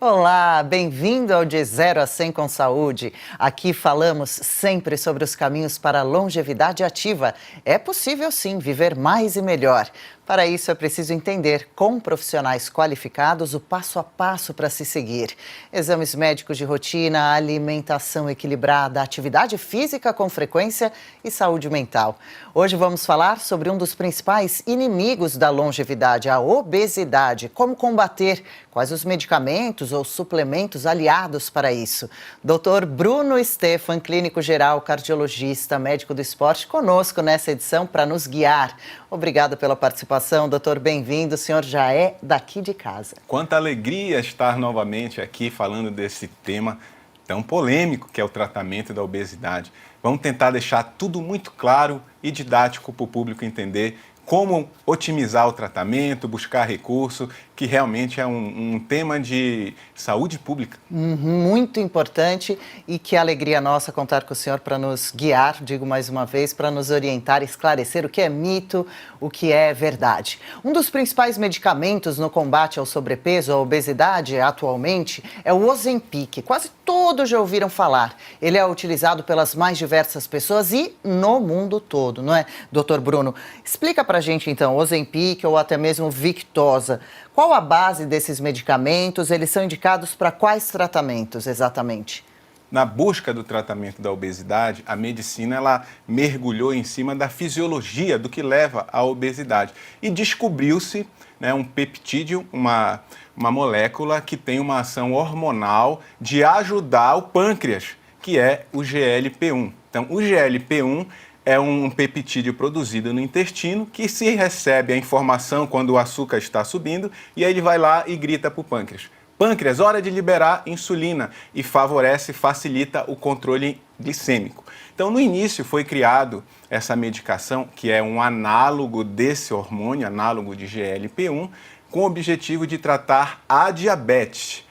Olá, bem-vindo ao De 0 a 100 com Saúde. Aqui falamos sempre sobre os caminhos para a longevidade ativa. É possível sim viver mais e melhor. Para isso é preciso entender com profissionais qualificados o passo a passo para se seguir. Exames médicos de rotina, alimentação equilibrada, atividade física com frequência e saúde mental. Hoje vamos falar sobre um dos principais inimigos da longevidade, a obesidade. Como combater, quais os medicamentos ou suplementos aliados para isso. Dr. Bruno Stefan, clínico geral, cardiologista, médico do esporte, conosco nessa edição para nos guiar. Obrigada pela participação, doutor, bem-vindo, o senhor já é daqui de casa. Quanta alegria estar novamente aqui falando desse tema tão polêmico que é o tratamento da obesidade. Vamos tentar deixar tudo muito claro e didático para o público entender como otimizar o tratamento, buscar recurso, que realmente é um tema de saúde pública. Muito importante e que alegria nossa contar com o senhor para nos guiar, digo mais uma vez, para nos orientar, esclarecer o que é mito, o que é verdade. Um dos principais medicamentos no combate ao sobrepeso, à obesidade, atualmente, é o Ozempic. Quase todos já ouviram falar. Ele é utilizado pelas mais diversas pessoas e no mundo todo, não é, doutor Bruno? Explica pra gente então, Ozempic ou até mesmo Victoza. Qual a base desses medicamentos? Eles são indicados para quais tratamentos exatamente? Na busca do tratamento da obesidade, a medicina ela mergulhou em cima da fisiologia do que leva à obesidade e descobriu-se, né, um peptídeo, uma molécula que tem uma ação hormonal de ajudar o pâncreas, que é o GLP-1. Então, o GLP-1 é um peptídeo produzido no intestino que se recebe a informação quando o açúcar está subindo e aí ele vai lá e grita para o pâncreas. Pâncreas, hora de liberar insulina e facilita o controle glicêmico. Então, no início foi criado essa medicação que é um análogo desse hormônio, análogo de GLP-1, com o objetivo de tratar a diabetes.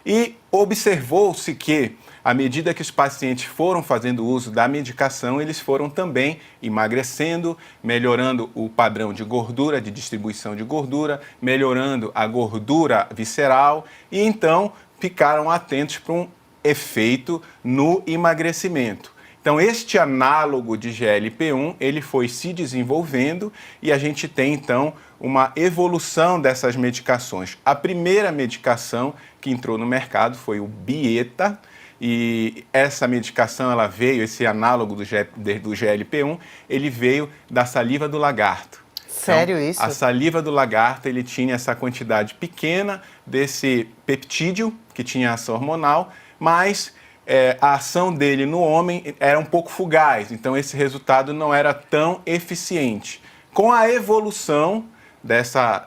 E observou-se que à medida que os pacientes foram fazendo uso da medicação, eles foram também emagrecendo, melhorando o padrão de gordura, de distribuição de gordura, melhorando a gordura visceral e então ficaram atentos para um efeito no emagrecimento. Então, este análogo de GLP-1, ele foi se desenvolvendo e a gente tem, então, uma evolução dessas medicações. A primeira medicação que entrou no mercado foi o Byetta, e essa medicação, ela veio, esse análogo do GLP-1, ele veio da saliva do lagarto. Sério então, isso? A saliva do lagarto, ele tinha essa quantidade pequena desse peptídeo, que tinha ação hormonal, mas a ação dele no homem era um pouco fugaz, então esse resultado não era tão eficiente. Com a evolução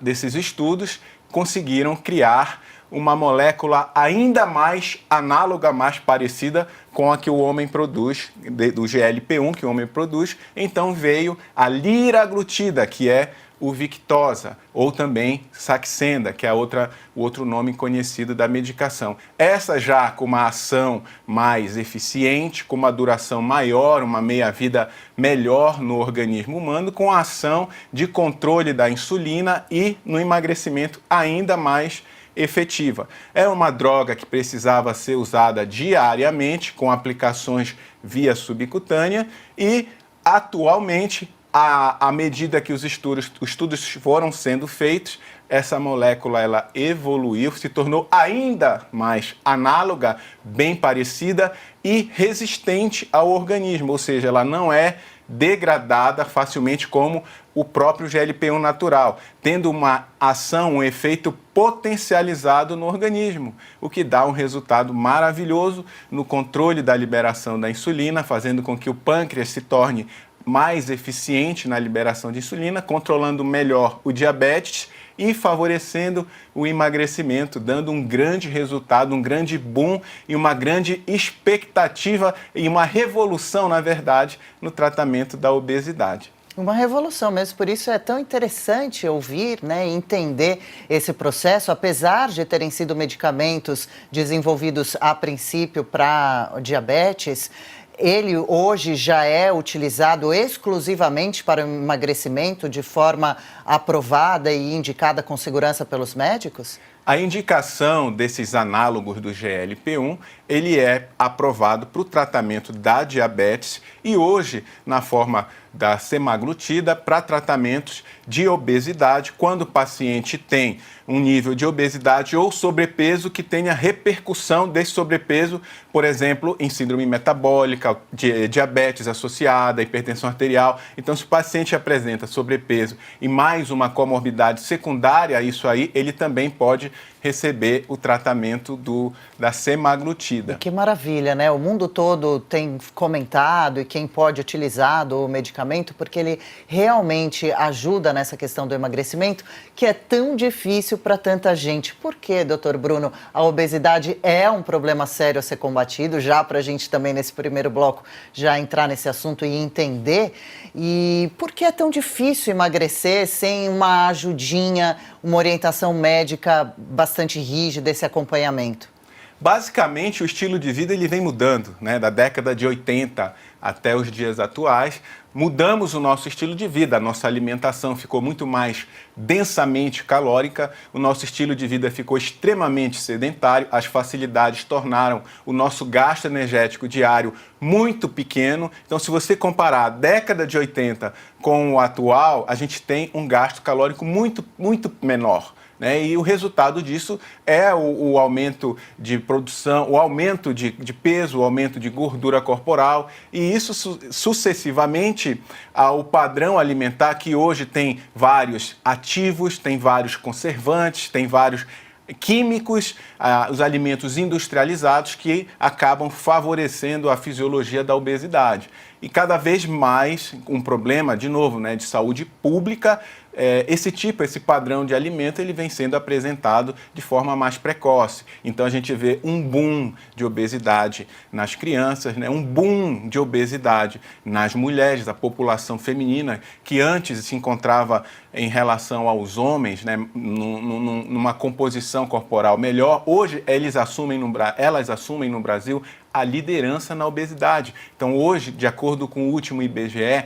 desses estudos, conseguiram criar uma molécula ainda mais análoga, mais parecida com a que o homem produz, do GLP-1 que o homem produz. Então veio a liraglutida, que é o Victoza, ou também Saxenda, que é o outro nome conhecido da medicação. Essa já com uma ação mais eficiente, com uma duração maior, uma meia-vida melhor no organismo humano, com a ação de controle da insulina e no emagrecimento ainda mais efetiva. Era uma droga que precisava ser usada diariamente, com aplicações via subcutânea e, atualmente, à medida que os estudos foram sendo feitos, essa molécula ela evoluiu, se tornou ainda mais análoga, bem parecida e resistente ao organismo, ou seja, ela não é degradada facilmente como o próprio GLP-1 natural, tendo uma ação, um efeito potencializado no organismo, o que dá um resultado maravilhoso no controle da liberação da insulina, fazendo com que o pâncreas se torne mais eficiente na liberação de insulina, controlando melhor o diabetes e favorecendo o emagrecimento, dando um grande resultado, um grande boom e uma grande expectativa e uma revolução, na verdade, no tratamento da obesidade. Uma revolução mesmo, por isso é tão interessante ouvir, né, e entender esse processo, apesar de terem sido medicamentos desenvolvidos a princípio para diabetes. Ele hoje já é utilizado exclusivamente para o emagrecimento de forma aprovada e indicada com segurança pelos médicos? A indicação desses análogos do GLP-1, ele é aprovado para o tratamento da diabetes e hoje, na forma da semaglutida, para tratamentos de obesidade, quando o paciente tem um nível de obesidade ou sobrepeso que tenha repercussão desse sobrepeso, por exemplo, em síndrome metabólica, diabetes associada, hipertensão arterial. Então, se o paciente apresenta sobrepeso e mais uma comorbidade secundária a isso aí, ele também pode receber o tratamento da semaglutida. Que maravilha, né? O mundo todo tem comentado e quem pode utilizar o medicamento porque ele realmente ajuda nessa questão do emagrecimento que é tão difícil para tanta gente. Por quê, doutor Bruno? A obesidade é um problema sério a ser combatido, já para a gente também nesse primeiro bloco já entrar nesse assunto e entender. E por que é tão difícil emagrecer sem uma ajudinha, uma orientação médica bastante rígida, esse acompanhamento? Basicamente, o estilo de vida ele vem mudando, né? Da década de 80 até os dias atuais, mudamos o nosso estilo de vida, a nossa alimentação ficou muito mais densamente calórica, o nosso estilo de vida ficou extremamente sedentário, as facilidades tornaram o nosso gasto energético diário muito pequeno. Então, se você comparar a década de 80 com o atual, a gente tem um gasto calórico muito menor. Né? E o resultado disso é o aumento de produção, o aumento de peso, o aumento de gordura corporal e isso sucessivamente ao padrão alimentar que hoje tem vários ativos, tem vários conservantes, tem vários químicos, os alimentos industrializados que acabam favorecendo a fisiologia da obesidade. E cada vez mais um problema, de novo, né, de saúde pública, esse padrão de alimento ele vem sendo apresentado de forma mais precoce. Então a gente vê um boom de obesidade nas crianças, né? Um boom de obesidade nas mulheres, a população feminina, que antes se encontrava em relação aos homens, né? Numa composição corporal melhor, hoje elas assumem no Brasil a liderança na obesidade. Então hoje, de acordo com o último IBGE,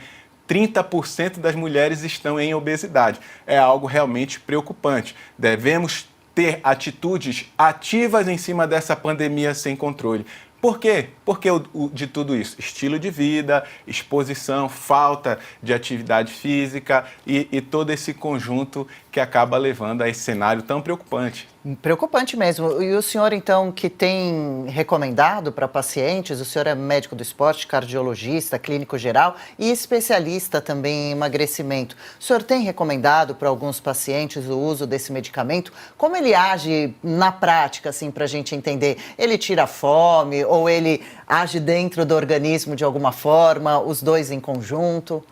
30% das mulheres estão em obesidade. É algo realmente preocupante. Devemos ter atitudes ativas em cima dessa pandemia sem controle. Por quê? Porque de tudo isso? Estilo de vida, exposição, falta de atividade física e todo esse conjunto que acaba levando a esse cenário tão preocupante. Preocupante mesmo. E o senhor, então, que tem recomendado para pacientes, o senhor é médico do esporte, cardiologista, clínico geral e especialista também em emagrecimento. O senhor tem recomendado para alguns pacientes o uso desse medicamento? Como ele age na prática, assim, para a gente entender? Ele tira a fome ou ele age dentro do organismo de alguma forma, os dois em conjunto?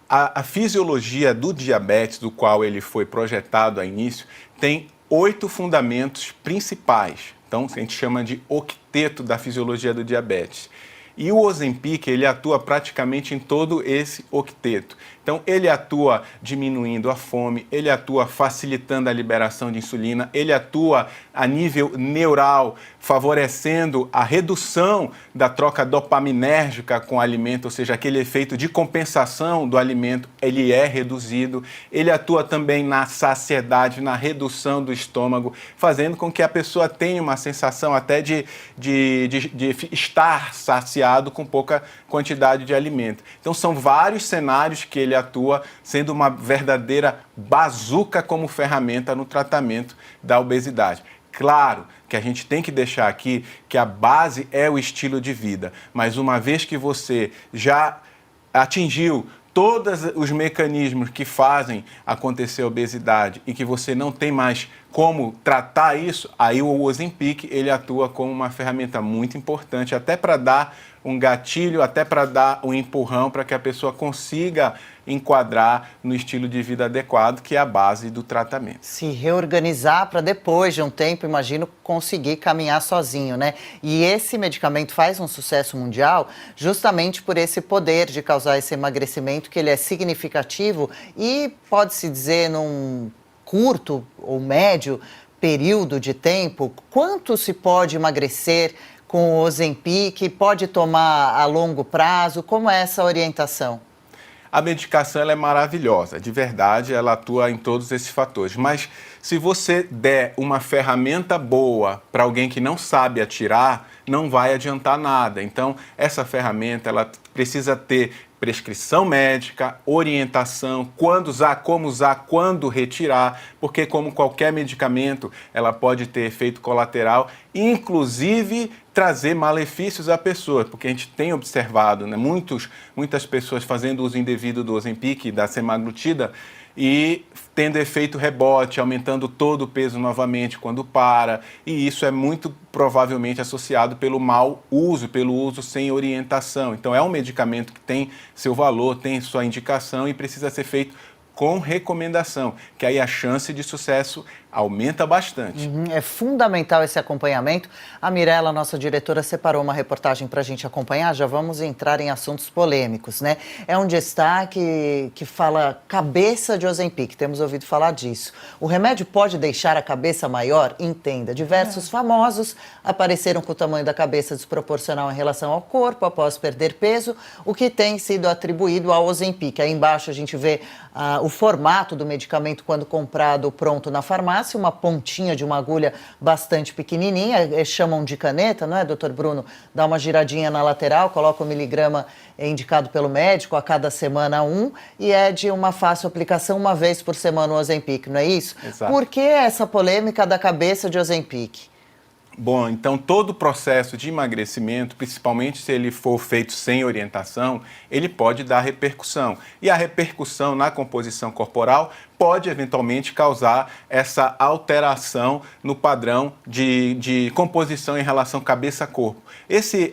A fisiologia do diabetes, do qual ele foi projetado a início, tem 8 fundamentos principais. Então, a gente chama de octeto da fisiologia do diabetes. E o Ozempic, ele atua praticamente em todo esse octeto. Então, ele atua diminuindo a fome, ele atua facilitando a liberação de insulina, ele atua a nível neural, favorecendo a redução da troca dopaminérgica com o alimento, ou seja, aquele efeito de compensação do alimento, ele é reduzido. Ele atua também na saciedade, na redução do estômago, fazendo com que a pessoa tenha uma sensação até de estar saciado com pouca quantidade de alimento. Então, são vários cenários que ele atua, sendo uma verdadeira bazuca como ferramenta no tratamento da obesidade. Claro que a gente tem que deixar aqui que a base é o estilo de vida, mas uma vez que você já atingiu todos os mecanismos que fazem acontecer a obesidade e que você não tem mais como tratar isso, aí o Ozempic ele atua como uma ferramenta muito importante, até para dar um gatilho, até para dar um empurrão para que a pessoa consiga enquadrar no estilo de vida adequado, que é a base do tratamento. Se reorganizar para depois de um tempo, imagino, conseguir caminhar sozinho, né? E esse medicamento faz um sucesso mundial justamente por esse poder de causar esse emagrecimento, que ele é significativo e pode-se dizer num curto ou médio período de tempo, quanto se pode emagrecer com o Ozempic, pode tomar a longo prazo, como é essa orientação? A medicação ela é maravilhosa, de verdade, ela atua em todos esses fatores. Mas se você der uma ferramenta boa para alguém que não sabe atirar, não vai adiantar nada. Então, essa ferramenta ela precisa ter prescrição médica, orientação, quando usar, como usar, quando retirar, porque como qualquer medicamento, ela pode ter efeito colateral, inclusive trazer malefícios à pessoa, porque a gente tem observado, né, muitas pessoas fazendo uso indevido do Ozempic, da semaglutida, e tendo efeito rebote, aumentando todo o peso novamente quando para, e isso é muito provavelmente associado pelo mau uso, pelo uso sem orientação. Então é um medicamento que tem seu valor, tem sua indicação e precisa ser feito com recomendação, que aí a chance de sucesso aumenta bastante. É fundamental esse acompanhamento. A Mirella, nossa diretora, separou uma reportagem para a gente acompanhar. Já vamos entrar em assuntos polêmicos, né? É um destaque que fala cabeça de Ozempic. Temos ouvido falar disso. O remédio pode deixar a cabeça maior? Entenda. Diversos famosos apareceram com o tamanho da cabeça desproporcional em relação ao corpo após perder peso, o que tem sido atribuído ao Ozempic. Aí embaixo a gente vê o formato do medicamento quando comprado pronto na farmácia, uma pontinha de uma agulha bastante pequenininha, chamam de caneta, não é, doutor Bruno? Dá uma giradinha na lateral, coloca o miligrama indicado pelo médico, a cada semana e é de uma fácil aplicação, uma vez por semana o Ozempic, não é isso? Exato. Por que essa polêmica da cabeça de Ozempic? Bom, então todo o processo de emagrecimento, principalmente se ele for feito sem orientação, ele pode dar repercussão. E a repercussão na composição corporal pode eventualmente causar essa alteração no padrão de composição em relação cabeça-corpo.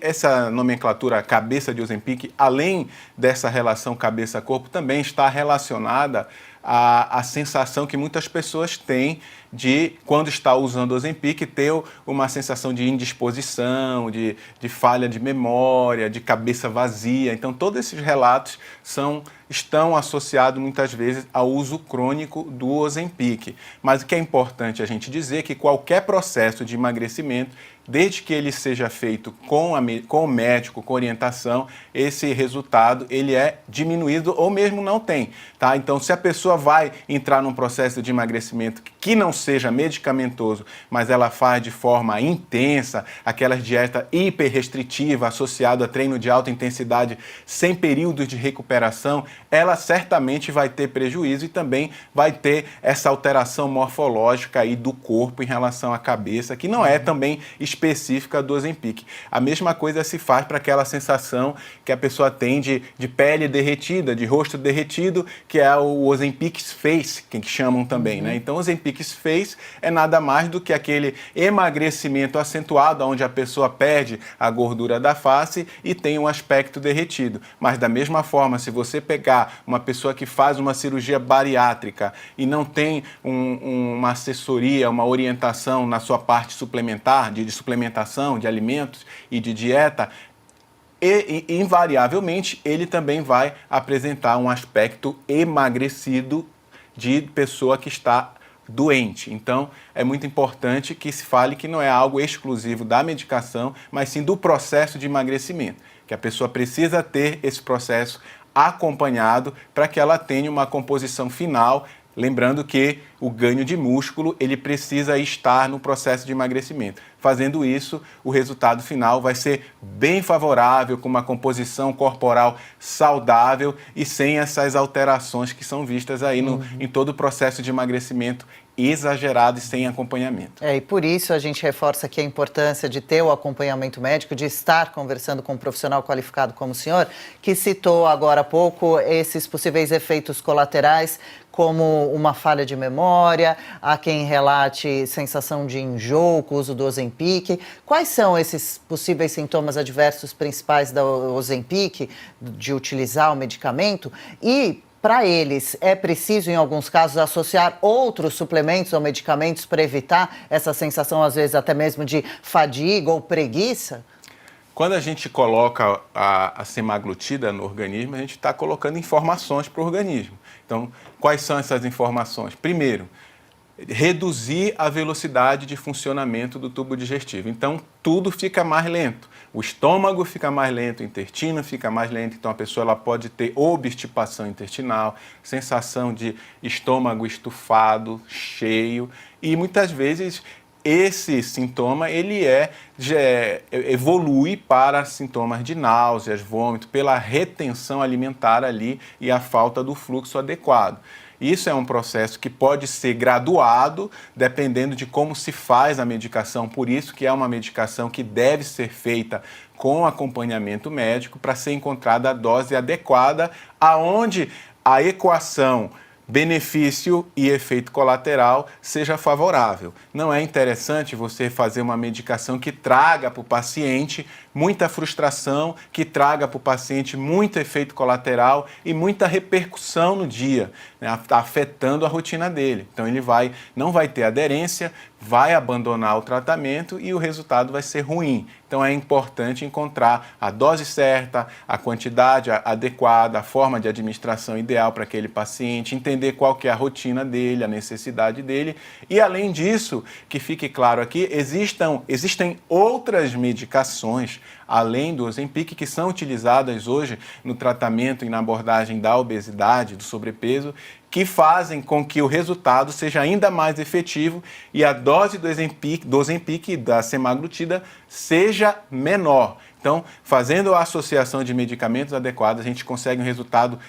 Essa nomenclatura cabeça de Ozempic, além dessa relação cabeça-corpo, também está relacionada à sensação que muitas pessoas têm de, quando está usando Ozempic, ter uma sensação de indisposição, de falha de memória, de cabeça vazia. Então, todos esses relatos estão associados muitas vezes ao uso crônico do Ozempic. Mas o que é importante a gente dizer é que qualquer processo de emagrecimento, desde que ele seja feito com o médico, com orientação, esse resultado ele é diminuído ou mesmo não tem. Tá? Então, se a pessoa vai entrar num processo de emagrecimento que não seja medicamentoso, mas ela faz de forma intensa, aquelas dieta hiper restritiva associada a treino de alta intensidade sem períodos de recuperação, ela certamente vai ter prejuízo e também vai ter essa alteração morfológica aí do corpo em relação à cabeça, que não é também específica do Ozempic. A mesma coisa se faz para aquela sensação que a pessoa tem de pele derretida, de rosto derretido, que é o Ozempic's Face, que chamam também, né? Então, o Ozempic's Face é nada mais do que aquele emagrecimento acentuado, onde a pessoa perde a gordura da face e tem um aspecto derretido. Mas da mesma forma, se você pegar uma pessoa que faz uma cirurgia bariátrica e não tem uma assessoria, uma orientação na sua parte suplementar, de suplementação de alimentos e de dieta, e invariavelmente ele também vai apresentar um aspecto emagrecido de pessoa que está doente. Então, é muito importante que se fale que não é algo exclusivo da medicação, mas sim do processo de emagrecimento, que a pessoa precisa ter esse processo acompanhado para que ela tenha uma composição final. Lembrando que o ganho de músculo ele precisa estar no processo de emagrecimento. Fazendo isso, o resultado final vai ser bem favorável, com uma composição corporal saudável e sem essas alterações que são vistas aí em todo o processo de emagrecimento exagerado e sem acompanhamento. E por isso a gente reforça aqui a importância de ter o acompanhamento médico, de estar conversando com um profissional qualificado como o senhor, que citou agora há pouco esses possíveis efeitos colaterais, como uma falha de memória, há quem relate sensação de enjoo com o uso do Ozempic. Quais são esses possíveis sintomas adversos principais da Ozempic, de utilizar o medicamento? E para eles, é preciso, em alguns casos, associar outros suplementos ou medicamentos para evitar essa sensação, às vezes, até mesmo de fadiga ou preguiça? Quando a gente coloca a semaglutida no organismo, a gente está colocando informações para o organismo. Então, quais são essas informações? Primeiro, reduzir a velocidade de funcionamento do tubo digestivo. Então, tudo fica mais lento. o estômago fica mais lento, o intestino fica mais lento, então a pessoa ela pode ter obstipação intestinal, sensação de estômago estufado, cheio, e muitas vezes esse sintoma ele evolui para sintomas de náuseas, vômito, pela retenção alimentar ali e a falta do fluxo adequado. Isso é um processo que pode ser graduado, dependendo de como se faz a medicação, por isso que é uma medicação que deve ser feita com acompanhamento médico para ser encontrada a dose adequada, aonde a equação benefício e efeito colateral seja favorável. Não é interessante você fazer uma medicação que traga para o paciente muita frustração, que traga para o paciente muito efeito colateral e muita repercussão no dia, né, afetando a rotina dele. Então ele não vai ter aderência, vai abandonar o tratamento e o resultado vai ser ruim. Então é importante encontrar a dose certa, a quantidade adequada, a forma de administração ideal para aquele paciente, entender qual que é a rotina dele, a necessidade dele. E além disso, que fique claro aqui, existem outras medicações, além do Ozempic, que são utilizadas hoje no tratamento e na abordagem da obesidade, do sobrepeso, que fazem com que o resultado seja ainda mais efetivo e a dose do Ozempic e da semaglutida seja menor. Então, fazendo a associação de medicamentos adequados, a gente consegue um resultado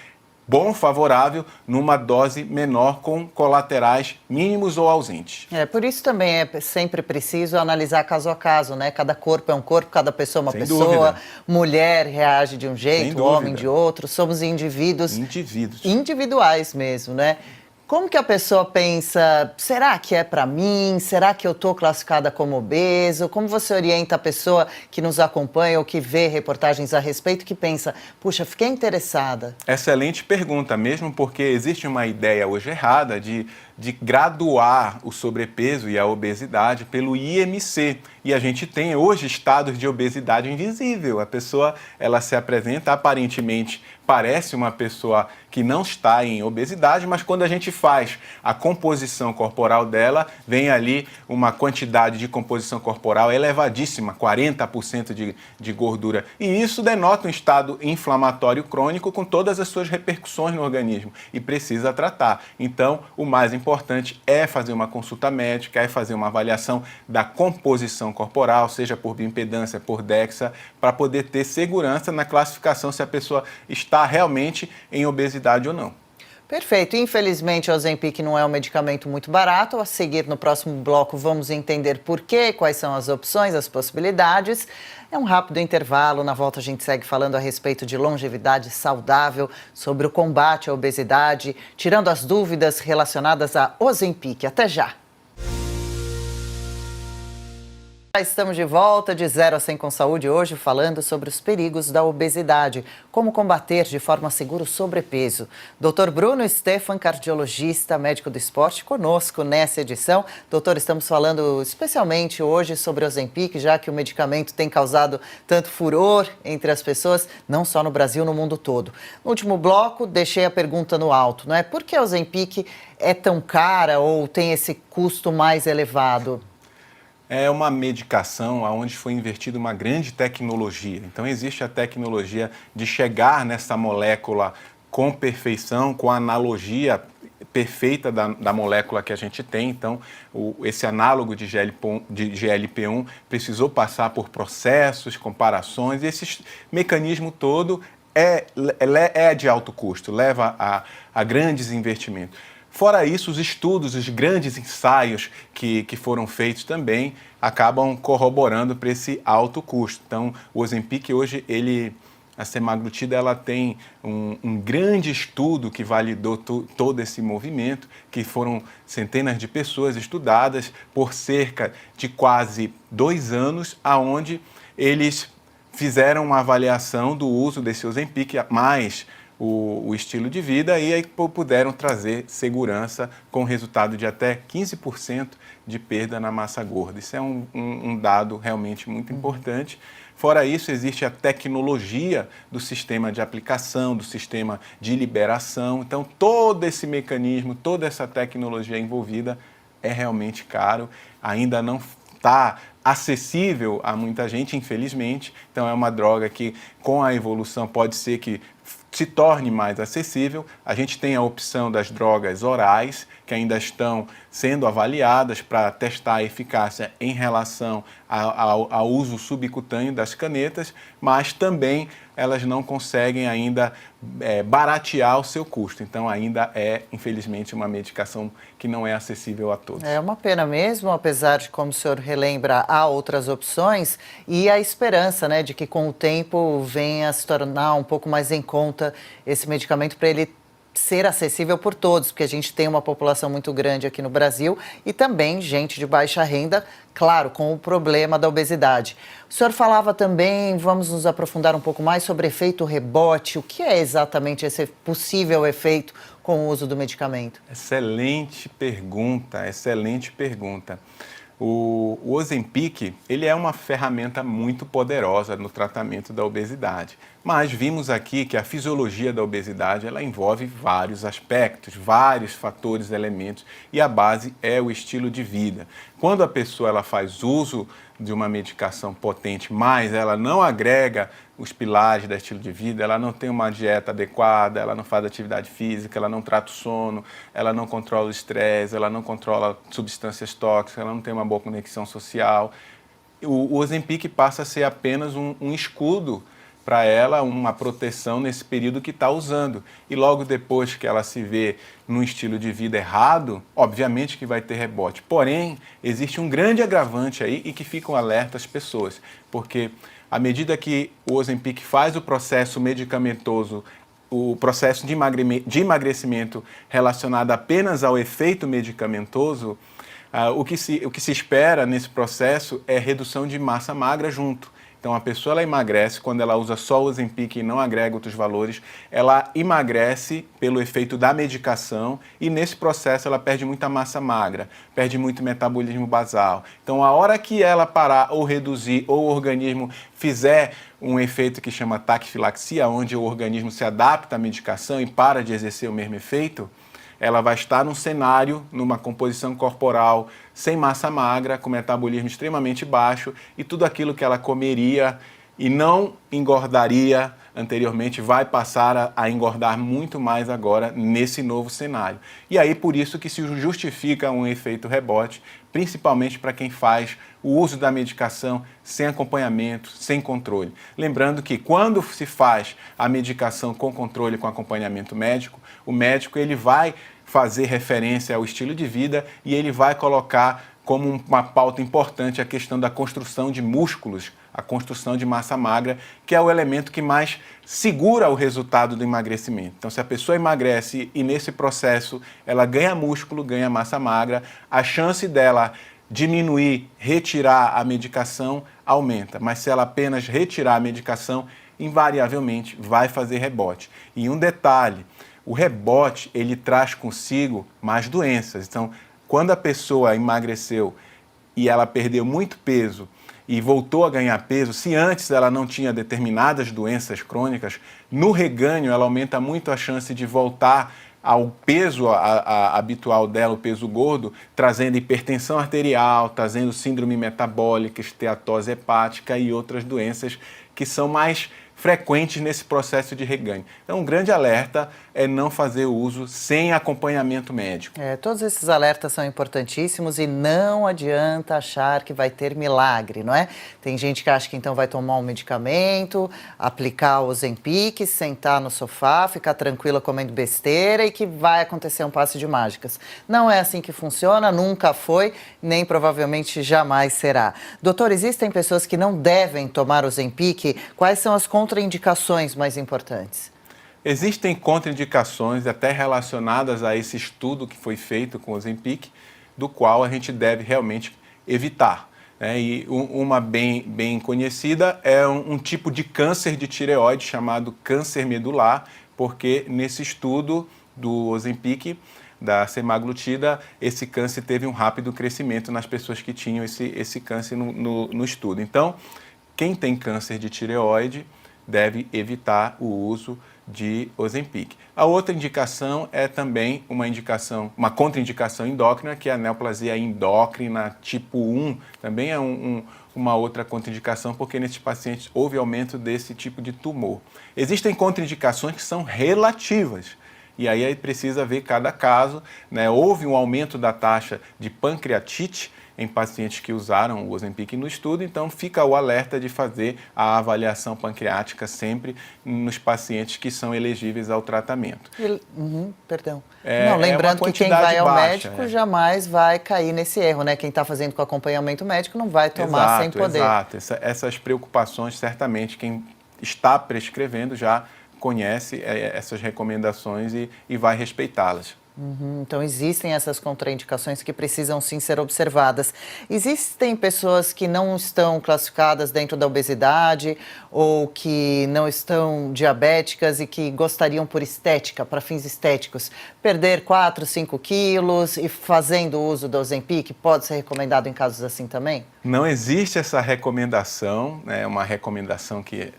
bom, favorável, numa dose menor com colaterais mínimos ou ausentes. Por isso também é sempre preciso analisar caso a caso, né? Cada corpo é um corpo, cada pessoa é uma Sem pessoa, dúvida. Mulher reage de um jeito, Sem homem dúvida. de outro, somos indivíduos individuais mesmo, né? Como que a pessoa pensa, será que é para mim? Será que eu estou classificada como obeso? Como você orienta a pessoa que nos acompanha ou que vê reportagens a respeito, que pensa, puxa, fiquei interessada? Excelente pergunta, mesmo porque existe uma ideia hoje errada de graduar o sobrepeso e a obesidade pelo IMC. E a gente tem hoje estados de obesidade invisível. A pessoa, ela se apresenta, aparentemente, parece uma pessoa que não está em obesidade, mas quando a gente faz a composição corporal dela, vem ali uma quantidade de composição corporal elevadíssima, 40% de gordura. E isso denota um estado inflamatório crônico com todas as suas repercussões no organismo e precisa tratar. Então, o mais importante é fazer uma consulta médica, é fazer uma avaliação da composição corporal, seja por bioimpedância, por DEXA, para poder ter segurança na classificação se a pessoa está realmente em obesidade ou não. Perfeito. Infelizmente, o Ozempic não é um medicamento muito barato. A seguir, no próximo bloco, vamos entender por quê, quais são as opções, as possibilidades. É um rápido intervalo. Na volta, a gente segue falando a respeito de longevidade saudável, sobre o combate à obesidade, tirando as dúvidas relacionadas a Ozempic. Até já! Estamos de volta de 0 a 100 com saúde, hoje falando sobre os perigos da obesidade, como combater de forma segura o sobrepeso. Dr. Bruno Stefan, cardiologista, médico do esporte, conosco nessa edição. Doutor, estamos falando especialmente hoje sobre o Ozempic, já que o medicamento tem causado tanto furor entre as pessoas, não só no Brasil, no mundo todo. No último bloco, deixei a pergunta no alto, não é? Por que o Ozempic é tão cara ou tem esse custo mais elevado? É uma medicação onde foi invertida uma grande tecnologia. Então, existe a tecnologia de chegar nessa molécula com perfeição, com a analogia perfeita da molécula que a gente tem. Então, esse análogo de GLP-1 precisou passar por processos, comparações, e esse mecanismo todo é de alto custo, leva a grandes investimentos. Fora isso, os estudos, os grandes ensaios que foram feitos também acabam corroborando para esse alto custo. Então, o Ozempic hoje, a semaglutida, ela tem um grande estudo que validou todo esse movimento, que foram centenas de pessoas estudadas por cerca de quase 2 anos, aonde eles fizeram uma avaliação do uso desse Ozempic, mais o estilo de vida, e aí puderam trazer segurança com resultado de até 15% de perda na massa gorda. Isso é um dado realmente muito importante. Fora isso, existe a tecnologia do sistema de aplicação, do sistema de liberação. Então, todo esse mecanismo, toda essa tecnologia envolvida é realmente caro. Ainda não está acessível a muita gente, infelizmente. Então é uma droga que, com a evolução, pode ser que se torne mais acessível. A gente tem a opção das drogas orais, que ainda estão sendo avaliadas para testar a eficácia em relação ao uso subcutâneo das canetas, mas também elas não conseguem ainda baratear o seu custo. Então ainda é, infelizmente, uma medicação que não é acessível a todos. É uma pena mesmo, apesar de, como o senhor relembra, há outras opções e a esperança, né, de que com o tempo venha a se tornar um pouco mais em conta esse medicamento para ele ser acessível por todos, porque a gente tem uma população muito grande aqui no Brasil e também gente de baixa renda, claro, com o problema da obesidade. O senhor falava também, vamos nos aprofundar um pouco mais sobre efeito rebote. O que é exatamente esse possível efeito com o uso do medicamento? Excelente pergunta, excelente pergunta. O Ozempic, ele é uma ferramenta muito poderosa no tratamento da obesidade. Mas vimos aqui que a fisiologia da obesidade, ela envolve vários aspectos, vários fatores, elementos, e a base é o estilo de vida. Quando a pessoa ela faz uso de uma medicação potente, mas ela não agrega os pilares do estilo de vida, ela não tem uma dieta adequada, ela não faz atividade física, ela não trata o sono, ela não controla o estresse, ela não controla substâncias tóxicas, ela não tem uma boa conexão social. O Ozempic passa a ser apenas um escudo para ela, uma proteção nesse período que está usando. E logo depois que ela se vê num estilo de vida errado, obviamente que vai ter rebote. Porém, existe um grande agravante aí e que ficam alertas as pessoas, porque à medida que o Ozempic faz o processo medicamentoso, o processo de emagrecimento relacionado apenas ao efeito medicamentoso, o que se espera nesse processo é redução de massa magra junto. Então, a pessoa ela emagrece, quando ela usa só o Ozempic e não agrega outros valores, ela emagrece pelo efeito da medicação e nesse processo ela perde muita massa magra, perde muito metabolismo basal. Então, a hora que ela parar ou reduzir ou o organismo fizer um efeito que chama taquifilaxia, onde o organismo se adapta à medicação e para de exercer o mesmo efeito, ela vai estar num cenário, numa composição corporal sem massa magra, com metabolismo extremamente baixo e tudo aquilo que ela comeria e não engordaria anteriormente vai passar a engordar muito mais agora nesse novo cenário. E aí por isso que se justifica um efeito rebote, principalmente para quem faz o uso da medicação sem acompanhamento, sem controle. Lembrando que quando se faz a medicação com controle, com acompanhamento médico, o médico ele vai fazer referência ao estilo de vida e ele vai colocar como uma pauta importante a questão da construção de músculos, a construção de massa magra, que é o elemento que mais segura o resultado do emagrecimento. Então, se a pessoa emagrece e nesse processo ela ganha músculo, ganha massa magra, a chance dela diminuir, retirar a medicação aumenta. Mas se ela apenas retirar a medicação, invariavelmente vai fazer rebote. E um detalhe, o rebote ele traz consigo mais doenças. Então, quando a pessoa emagreceu e ela perdeu muito peso e voltou a ganhar peso, se antes ela não tinha determinadas doenças crônicas, no reganho ela aumenta muito a chance de voltar ao peso habitual dela, o peso gordo, trazendo hipertensão arterial, trazendo síndrome metabólica, esteatose hepática e outras doenças que são mais frequentes nesse processo de reganho. Então, um grande alerta é não fazer uso sem acompanhamento médico. Todos esses alertas são importantíssimos e não adianta achar que vai ter milagre, não é? Tem gente que acha que então vai tomar um medicamento, aplicar o Ozempic, sentar no sofá, ficar tranquila comendo besteira e que vai acontecer um passe de mágicas. Não é assim que funciona, nunca foi, nem provavelmente jamais será. Doutor, existem pessoas que não devem tomar o Ozempic? Quais são as contraindicações mais importantes? Existem contraindicações até relacionadas a esse estudo que foi feito com o Ozempic, do qual a gente deve realmente evitar. E uma bem conhecida é um tipo de câncer de tireoide chamado câncer medular, porque nesse estudo do Ozempic, da semaglutida, esse câncer teve um rápido crescimento nas pessoas que tinham esse câncer no estudo. Então, quem tem câncer de tireoide deve evitar o uso de Ozempic. A outra indicação é também uma contraindicação endócrina, que é a neoplasia endócrina tipo 1, também é uma outra contraindicação, porque nesses pacientes houve aumento desse tipo de tumor. Existem contraindicações que são relativas, e aí precisa ver cada caso, né? Houve um aumento da taxa de pancreatite em pacientes que usaram o Ozempic no estudo, então fica o alerta de fazer a avaliação pancreática sempre nos pacientes que são elegíveis ao tratamento. Perdão. Não, lembrando que quem vai ao médico jamais vai cair nesse erro, né? Quem está fazendo com acompanhamento médico não vai tomar sem poder. Exato. Essas preocupações, certamente, quem está prescrevendo já conhece essas recomendações e vai respeitá-las. Então, existem essas contraindicações que precisam sim ser observadas. Existem pessoas que não estão classificadas dentro da obesidade ou que não estão diabéticas e que gostariam por estética, para fins estéticos, perder 4, 5 quilos e fazendo uso do Ozempic, pode ser recomendado em casos assim também? Não existe essa recomendação, né? Uma recomendação que é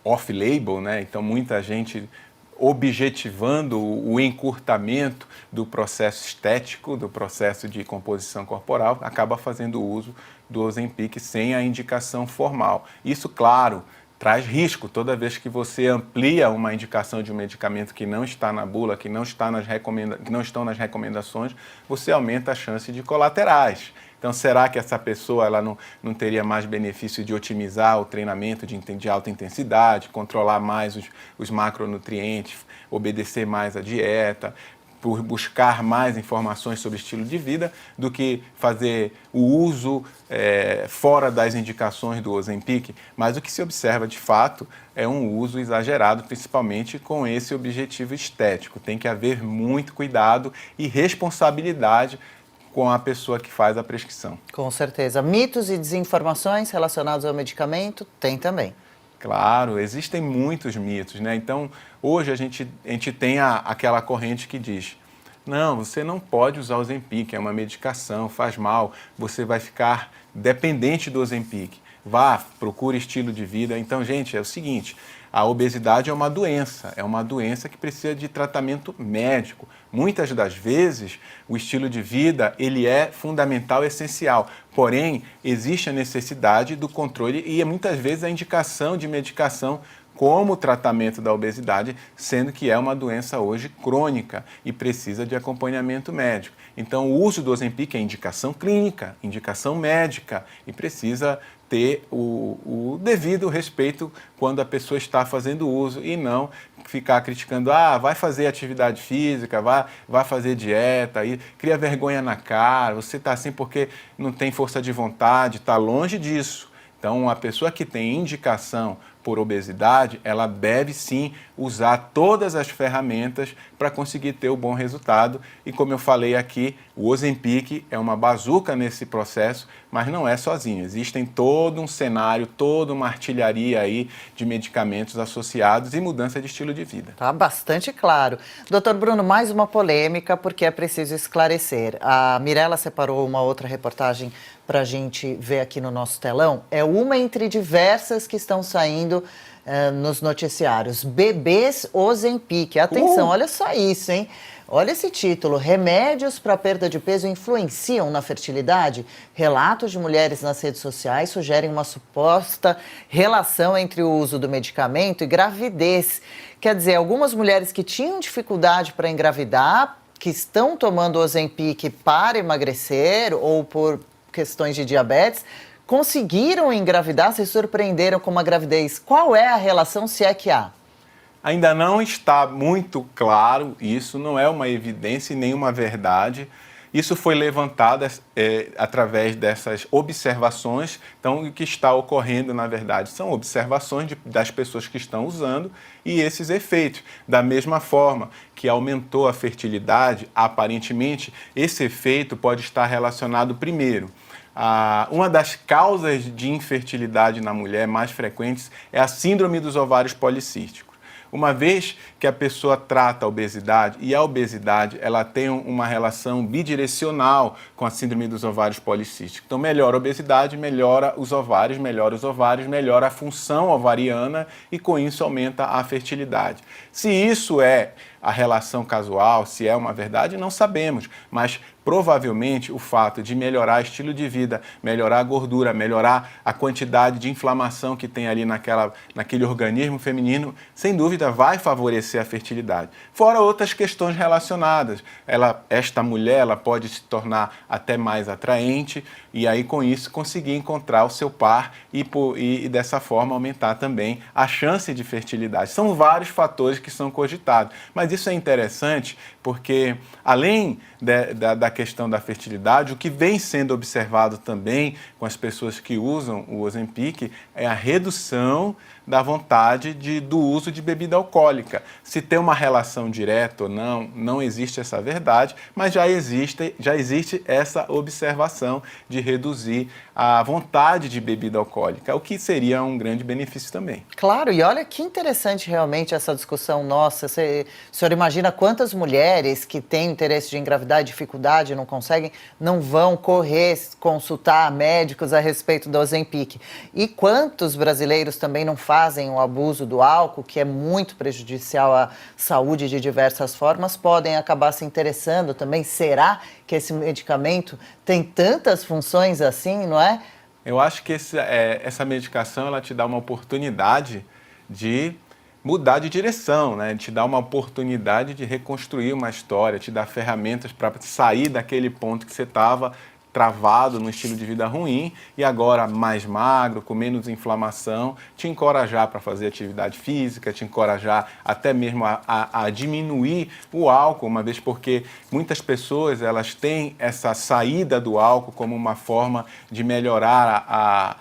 off-label, né? Então muita gente objetivando o encurtamento do processo estético, do processo de composição corporal, acaba fazendo uso do Ozempic sem a indicação formal. Isso, claro, traz risco. Toda vez que você amplia uma indicação de um medicamento que não está na bula, que não estão nas recomendações, você aumenta a chance de colaterais. Então, será que essa pessoa ela não teria mais benefício de otimizar o treinamento de alta intensidade, controlar mais os macronutrientes, obedecer mais a dieta, por buscar mais informações sobre estilo de vida, do que fazer o uso fora das indicações do Ozempic? Mas o que se observa, de fato, é um uso exagerado, principalmente com esse objetivo estético. Tem que haver muito cuidado e responsabilidade com a pessoa que faz a prescrição. Com certeza. Mitos e desinformações relacionados ao medicamento tem também. Claro, existem muitos mitos, né? Então, hoje a gente tem aquela corrente que diz: não, você não pode usar o Ozempic, é uma medicação, faz mal, você vai ficar dependente do Ozempic. Vá, procure estilo de vida. Então, gente, é o seguinte, a obesidade é uma doença que precisa de tratamento médico. Muitas das vezes, o estilo de vida, ele é fundamental, essencial. Porém, existe a necessidade do controle e muitas vezes a indicação de medicação como tratamento da obesidade, sendo que é uma doença hoje crônica e precisa de acompanhamento médico. Então, o uso do Ozempic é indicação clínica, indicação médica e precisa ter o devido respeito quando a pessoa está fazendo uso e não ficar criticando, vai fazer atividade física, vai fazer dieta, e cria vergonha na cara, você está assim porque não tem força de vontade, está longe disso. Então, a pessoa que tem indicação por obesidade, ela deve sim usar todas as ferramentas para conseguir ter o bom resultado. E como eu falei aqui, o Ozempic é uma bazuca nesse processo, mas não é sozinho. Existem todo um cenário, toda uma artilharia aí de medicamentos associados e mudança de estilo de vida. Tá bastante claro. Doutor Bruno, mais uma polêmica, porque é preciso esclarecer. A Mirella separou uma outra reportagem para a gente ver aqui no nosso telão. É uma entre diversas que estão saindo nos noticiários. Bebês Ozempic. Atenção, olha só isso, hein? Olha esse título: remédios para perda de peso influenciam na fertilidade? Relatos de mulheres nas redes sociais sugerem uma suposta relação entre o uso do medicamento e gravidez. Quer dizer, algumas mulheres que tinham dificuldade para engravidar, que estão tomando Ozempic para emagrecer ou por questões de diabetes, conseguiram engravidar, se surpreenderam com uma gravidez. Qual é a relação, se é que há? Ainda não está muito claro, isso não é uma evidência e nem uma verdade. Isso foi levantado através dessas observações. Então, o que está ocorrendo, na verdade, são observações das pessoas que estão usando e esses efeitos. Da mesma forma que aumentou a fertilidade, aparentemente, esse efeito pode estar relacionado primeiro. Uma das causas de infertilidade na mulher mais frequentes é a síndrome dos ovários policísticos. Uma vez que a pessoa trata a obesidade, e a obesidade ela tem uma relação bidirecional com a síndrome dos ovários policísticos. Então, melhora a obesidade, melhora os ovários, melhora a função ovariana e, com isso, aumenta a fertilidade. Se isso é a relação casual, se é uma verdade, não sabemos, mas provavelmente o fato de melhorar o estilo de vida, melhorar a gordura, melhorar a quantidade de inflamação que tem ali naquele organismo feminino, sem dúvida vai favorecer a fertilidade. Fora outras questões relacionadas, esta mulher ela pode se tornar até mais atraente e aí com isso conseguir encontrar o seu par e dessa forma aumentar também a chance de fertilidade. São vários fatores que são cogitados, mas isso é interessante porque além da questão da fertilidade, o que vem sendo observado também com as pessoas que usam o Ozempic é a redução da vontade do uso de bebida alcoólica. Se tem uma relação direta ou não, não existe essa verdade, mas já existe essa observação de reduzir a vontade de bebida alcoólica, o que seria um grande benefício também. Claro, e olha que interessante realmente essa discussão nossa. O senhor imagina quantas mulheres que têm interesse de engravidar, dificuldade, não conseguem, não vão correr, consultar médicos a respeito do Ozempic. E quantos brasileiros também não fazem o abuso do álcool, que é muito prejudicial à saúde de diversas formas, podem acabar se interessando também. Será que esse medicamento tem tantas funções assim, não é? Eu acho que essa medicação ela te dá uma oportunidade de mudar de direção, né? Te dá uma oportunidade de reconstruir uma história, te dá ferramentas para sair daquele ponto que você estava travado no estilo de vida ruim e agora mais magro, com menos inflamação, te encorajar para fazer atividade física, te encorajar até mesmo a diminuir o álcool, uma vez porque muitas pessoas elas têm essa saída do álcool como uma forma de melhorar,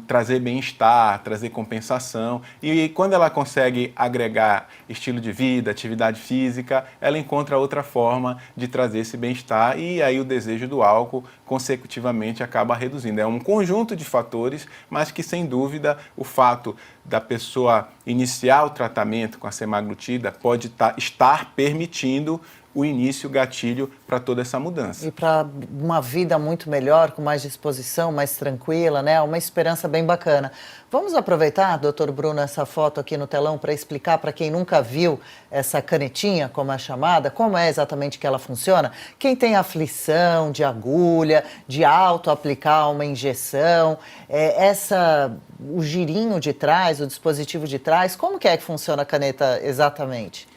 trazer bem-estar, trazer compensação e quando ela consegue agregar estilo de vida, atividade física, ela encontra outra forma de trazer esse bem-estar e aí o desejo do álcool consecutivamente acaba reduzindo. É um conjunto de fatores, mas que sem dúvida o fato da pessoa iniciar o tratamento com a semaglutida pode estar permitindo o início, o gatilho para toda essa mudança. E para uma vida muito melhor, com mais disposição, mais tranquila, né? Uma esperança bem bacana. Vamos aproveitar, doutor Bruno, essa foto aqui no telão para explicar para quem nunca viu essa canetinha, como é chamada, como é exatamente que ela funciona. Quem tem aflição de agulha, de auto-aplicar uma injeção, o girinho de trás, o dispositivo de trás, como que funciona a caneta exatamente?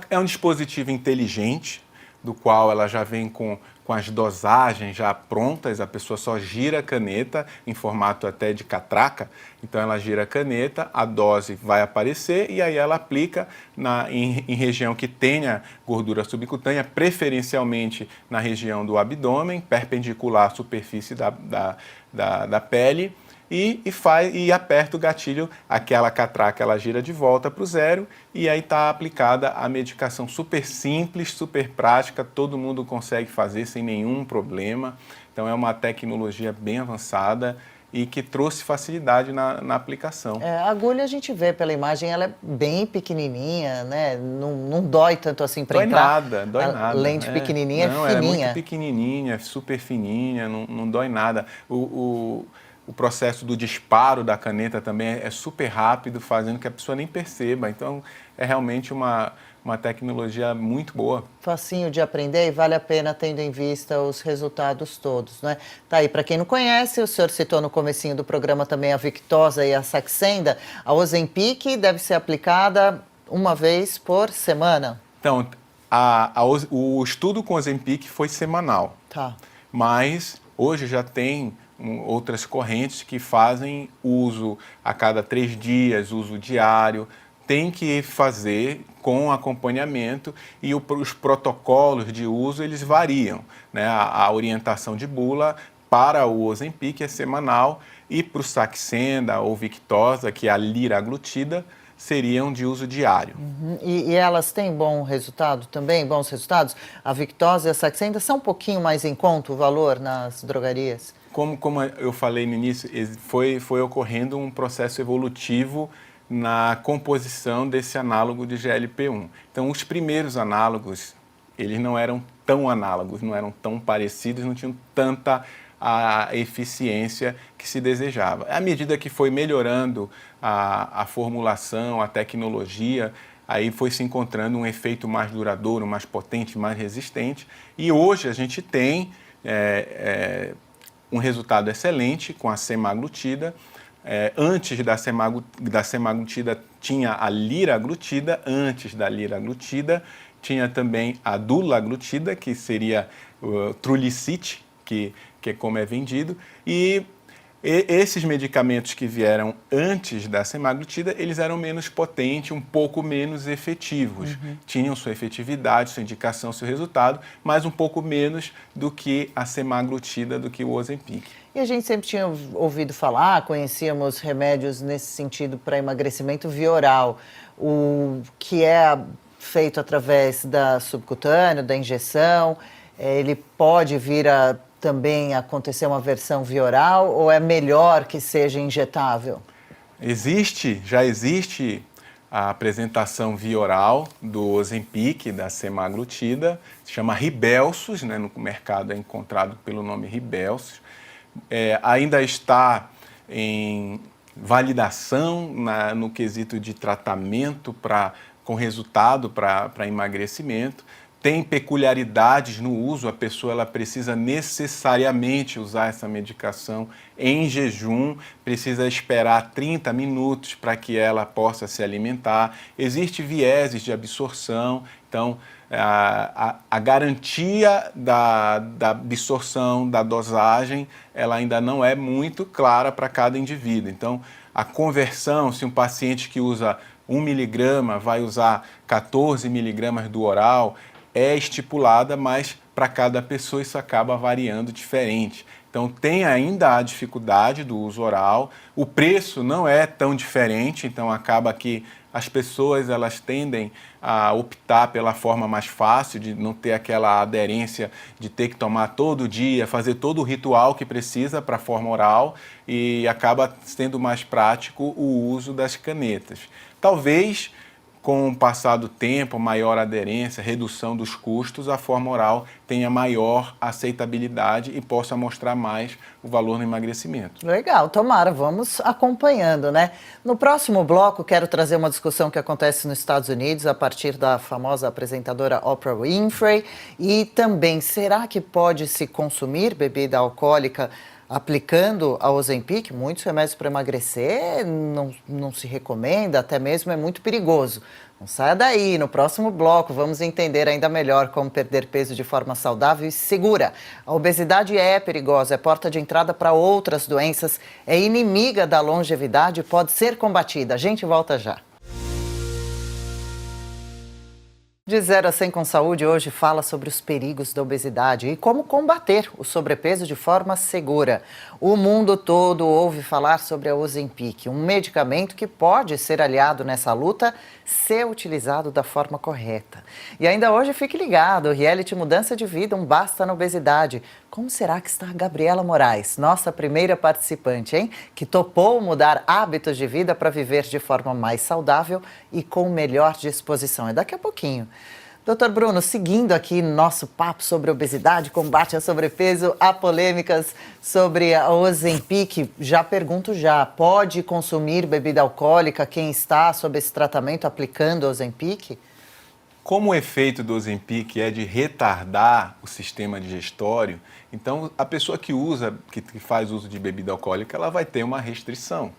É um dispositivo inteligente, do qual ela já vem com as dosagens já prontas, a pessoa só gira a caneta em formato até de catraca, então ela gira a caneta, a dose vai aparecer e aí ela aplica em região que tenha gordura subcutânea, preferencialmente na região do abdômen, perpendicular à superfície da pele, e aperta o gatilho, aquela catraca ela gira de volta para o zero e aí está aplicada a medicação super simples, super prática, todo mundo consegue fazer sem nenhum problema. Então é uma tecnologia bem avançada e que trouxe facilidade na aplicação. A agulha a gente vê pela imagem, ela é bem pequenininha, né? Não dói tanto assim para entrar. Dói nada. A lente pequenininha, não, é fininha. Ela é muito pequenininha, super fininha, não dói nada. O processo do disparo da caneta também é super rápido, fazendo que a pessoa nem perceba. Então, é realmente uma tecnologia muito boa. Facinho de aprender e vale a pena tendo em vista os resultados todos, né? Tá aí, para quem não conhece, o senhor citou no comecinho do programa também a Victoza e a Saxenda. A Ozempic deve ser aplicada uma vez por semana. Então, o estudo com Ozempic foi semanal. Tá. Mas hoje já tem outras correntes que fazem uso a cada 3 dias, uso diário, tem que fazer com acompanhamento e os protocolos de uso eles variam, né? A orientação de bula para o Ozempic é semanal e para o Saxenda ou Victoza, que é a liraglutida, seriam de uso diário. Uhum. E elas têm bom resultado também, bons resultados? A Victoza e a Saxenda são um pouquinho mais em conta o valor nas drogarias? Como eu falei no início, foi ocorrendo um processo evolutivo na composição desse análogo de GLP-1. Então, os primeiros análogos, eles não eram tão análogos, não eram tão parecidos, não tinham tanta a eficiência que se desejava. À medida que foi melhorando a formulação, a tecnologia, aí foi se encontrando um efeito mais duradouro, mais potente, mais resistente, e hoje a gente tem um resultado excelente com a semaglutida. Antes da semaglutida tinha a liraglutida, antes da liraglutida tinha também a dulaglutida, que seria o Trulicity, que é como é vendido, e esses medicamentos que vieram antes da semaglutida, eles eram menos potentes, um pouco menos efetivos. Tinham sua efetividade, sua indicação, seu resultado, mas um pouco menos do que a semaglutida, do que o Ozempic. E a gente sempre tinha ouvido falar, conhecíamos remédios nesse sentido para emagrecimento via oral, o que é feito através da subcutânea, da injeção, ele pode vir a também acontecer uma versão via oral ou é melhor que seja injetável? Já existe a apresentação via oral do Ozempic, da semaglutida, se chama Rybelsus, né, no mercado é encontrado pelo nome Rybelsus. Ainda está em validação no quesito de tratamento com resultado para emagrecimento. Tem peculiaridades no uso, a pessoa ela precisa necessariamente usar essa medicação em jejum, precisa esperar 30 minutos para que ela possa se alimentar. Existem vieses de absorção, então a garantia da absorção, da dosagem, ela ainda não é muito clara para cada indivíduo. Então, a conversão, se um paciente que usa 1 miligrama vai usar 14 miligramas do oral, é estipulada, mas para cada pessoa isso acaba variando diferente. Então tem ainda a dificuldade do uso oral, o preço não é tão diferente, então acaba que as pessoas elas tendem a optar pela forma mais fácil, de não ter aquela aderência de ter que tomar todo dia, fazer todo o ritual que precisa para a forma oral e acaba sendo mais prático o uso das canetas. Talvez com o passar do tempo, maior aderência, redução dos custos, a forma oral tenha maior aceitabilidade e possa mostrar mais o valor no emagrecimento. Legal, tomara, vamos acompanhando, né? No próximo bloco, quero trazer uma discussão que acontece nos Estados Unidos a partir da famosa apresentadora Oprah Winfrey e também, será que pode se consumir bebida alcoólica aplicando a Ozempic? Muitos remédios para emagrecer não se recomenda, até mesmo é muito perigoso. Não saia daí, no próximo bloco vamos entender ainda melhor como perder peso de forma saudável e segura. A obesidade é perigosa, é porta de entrada para outras doenças, é inimiga da longevidade e pode ser combatida. A gente volta já. De 0 a 100 com Saúde hoje fala sobre os perigos da obesidade e como combater o sobrepeso de forma segura. O mundo todo ouve falar sobre a Ozempic, um medicamento que pode ser aliado nessa luta se utilizado da forma correta. E ainda hoje fique ligado, o reality Mudança de Vida, um basta na obesidade. Como será que está a Gabriela Moraes, nossa primeira participante, hein? Que topou mudar hábitos de vida para viver de forma mais saudável e com melhor disposição. É daqui a pouquinho. Doutor Bruno, seguindo aqui nosso papo sobre obesidade, combate ao sobrepeso, há polêmicas sobre a Ozempic. Já pergunto pode consumir bebida alcoólica quem está sob esse tratamento aplicando a Ozempic? Como o efeito do Ozempic é de retardar o sistema digestório, então a pessoa que faz uso de bebida alcoólica, ela vai ter uma restrição.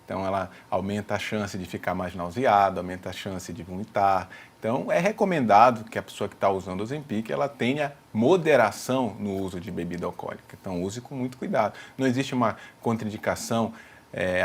Então ela aumenta a chance de ficar mais nauseada, aumenta a chance de vomitar. Então é recomendado que a pessoa que está usando o Ozempic, ela tenha moderação no uso de bebida alcoólica. Então use com muito cuidado. Não existe uma contraindicação